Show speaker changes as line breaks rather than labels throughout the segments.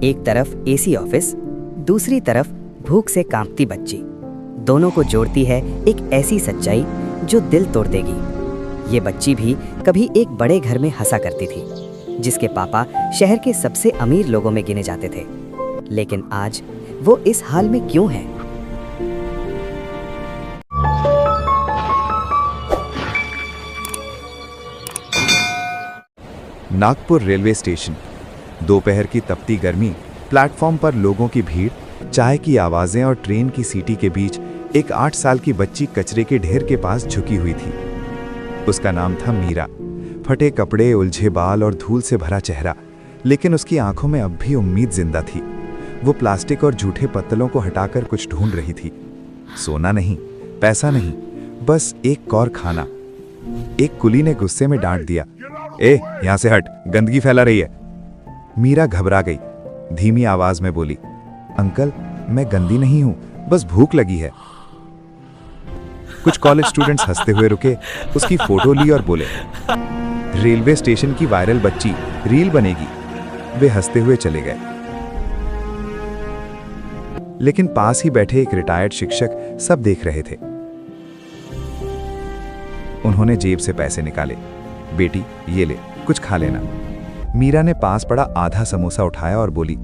एक तरफ AC office, दूसरी तरफ भूख से कांपती बच्ची। दोनों को जोड़ती है एक ऐसी सच्चाई जो दिल तोड़ देगी। ये बच्ची भी कभी एक बड़े घर में हंसा करती थी, जिसके पापा शहर के सबसे अमीर लोगों में गिने जाते थे। लेकिन आज वो इस हाल में क्यों है?
Nagpur railway station. दोपहर की तपती गर्मी, प्लेटफॉर्म पर लोगों की भीड़, चाय की आवाजें और ट्रेन की सीटी के बीच एक 8 साल की बच्ची कचरे के ढेर के पास झुकी हुई थी। उसका नाम था मीरा। फटे कपड़े, उलझे बाल और धूल से भरा चेहरा, लेकिन उसकी आंखों में अब भी उम्मीद जिंदा थी। वो प्लास्टिक और जूठे पत्तलों को हटाकर कुछ ढूंढ रही थी। सोना नहीं, पैसा नहीं, बस एक कौर खाना। एक कुली ने गुस्से में डांट दिया, ए, यहां से हट, गंदगी फैला रही है। मीरा घबरा गई, धीमी आवाज में बोली, अंकल, मैं गंदी नहीं हूं, बस भूख लगी है। कुछ कॉलेज स्टूडेंट्स हंसते हुए रुके, उसकी फोटो ली और बोले, रेलवे स्टेशन की वायरल बच्ची, रील बनेगी। वे हंसते हुए चले गए। लेकिन पास ही बैठे एक रिटायर्ड शिक्षक सब देख रहे थे। उन्होंने जेब से पैसे निकाले। बेटी, ये ले, कुछ खा लेना। मीरा ने पास पड़ा आधा समोसा उठाया और बोली,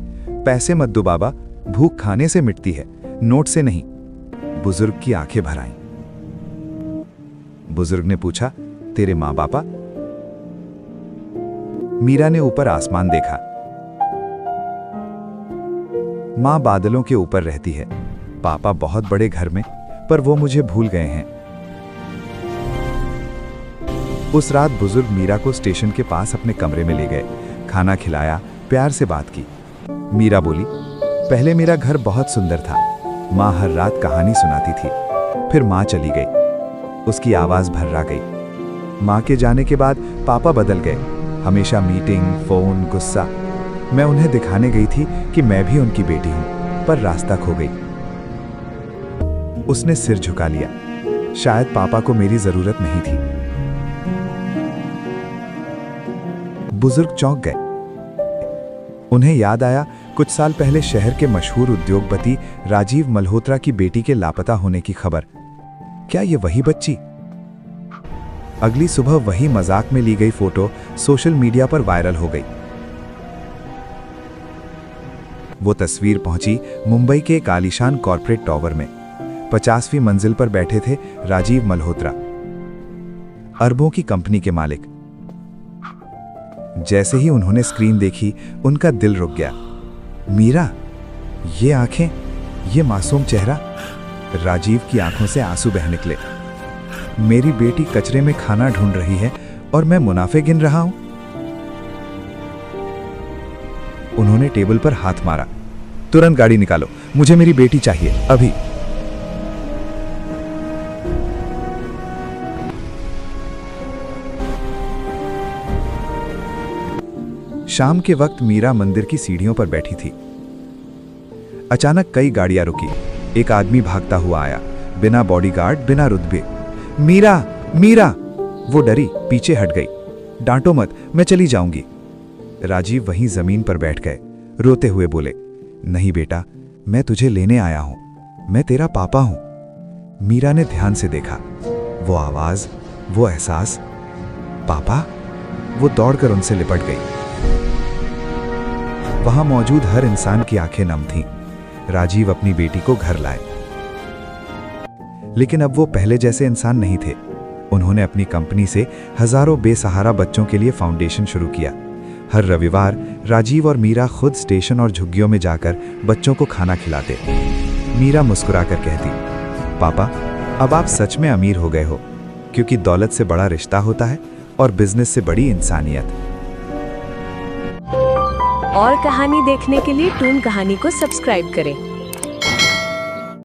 पैसे मत दो बाबा, भूख खाने से मिटती है, नोट से नहीं। बुजुर्ग की आंखें भर आईं। बुजुर्ग ने पूछा, तेरे माँ बापा? मीरा ने ऊपर आसमान देखा। माँ बादलों के ऊपर रहती है, पापा बहुत बड़े घर में, पर वो मुझे भूल गए हैं। उस रात बुजुर्ग मीरा को स्टेशन के पास अपने कमरे में ले गए, खाना खिलाया, प्यार से बात की। मीरा बोली, पहले मेरा घर बहुत सुंदर था, माँ हर रात कहानी सुनाती थी। फिर माँ चली गई, उसकी आवाज भर्रा गई। माँ के जाने के बाद पापा बदल गए, हमेशा मीटिंग, फोन, गुस्सा। मैं उन्हें दिखाने गई थी कि मैं भी उनकी बेटी हूं, पर रास्ता खो गई। उसने सिर झुका लिया, शायद पापा को मेरी जरूरत नहीं थी। बुजुर्ग चौंक गए। उन्हें याद आया कुछ साल पहले शहर के मशहूर उद्योगपति राजीव मल्होत्रा की बेटी के लापता होने की खबर। क्या ये वही बच्ची? अगली सुबह वही मजाक में ली गई फोटो सोशल मीडिया पर वायरल हो गई। वो तस्वीर पहुंची मुंबई के एक आलीशान कॉर्पोरेट टावर में। 50वीं मंजिल पर बैठे थे राजीव मल्होत्रा, अरबों की कंपनी के मालिक। जैसे ही उन्होंने स्क्रीन देखी, उनका दिल रुक गया। मीरा, ये आंखें, ये मासूम चेहरा। राजीव की आंखों से आंसू बह निकले। मेरी बेटी कचरे में खाना ढूंढ रही है और मैं मुनाफे गिन रहा हूं। उन्होंने टेबल पर हाथ मारा, तुरंत गाड़ी निकालो, मुझे मेरी बेटी चाहिए, अभी। शाम के वक्त मीरा मंदिर की सीढ़ियों पर बैठी थी। अचानक कई गाड़ियां रुकी। एक आदमी भागता हुआ आया, बिना बॉडीगार्ड, बिना रुतबे। मीरा, मीरा! वो डरी, पीछे हट गई। डांटो मत, मैं चली जाऊंगी। राजीव वहीं जमीन पर बैठ गए, रोते हुए बोले, नहीं बेटा, मैं तुझे लेने आया हूं, मैं तेरा पापा हूं। मीरा ने ध्यान से देखा, वो आवाज, वो एहसास, पापा। वो दौड़कर उनसे लिपट गई। वहां मौजूद हर इंसान की आंखें नम थीं। राजीव अपनी बेटी को घर लाए, लेकिन अब वो पहले जैसे इंसान नहीं थे। उन्होंने अपनी कंपनी से हजारों बेसहारा बच्चों के लिए फाउंडेशन शुरू किया। हर रविवार राजीव और मीरा खुद स्टेशन और झुग्गियों में जाकर बच्चों को खाना खिलाते। मीरा मुस्कुराकर कहती, पापा, अब आप सच में अमीर हो गए हो, क्योंकि दौलत से बड़ा रिश्ता होता है और बिजनेस से बड़ी इंसानियत।
और कहानी देखने के लिए टून कहानी को सब्सक्राइब करें।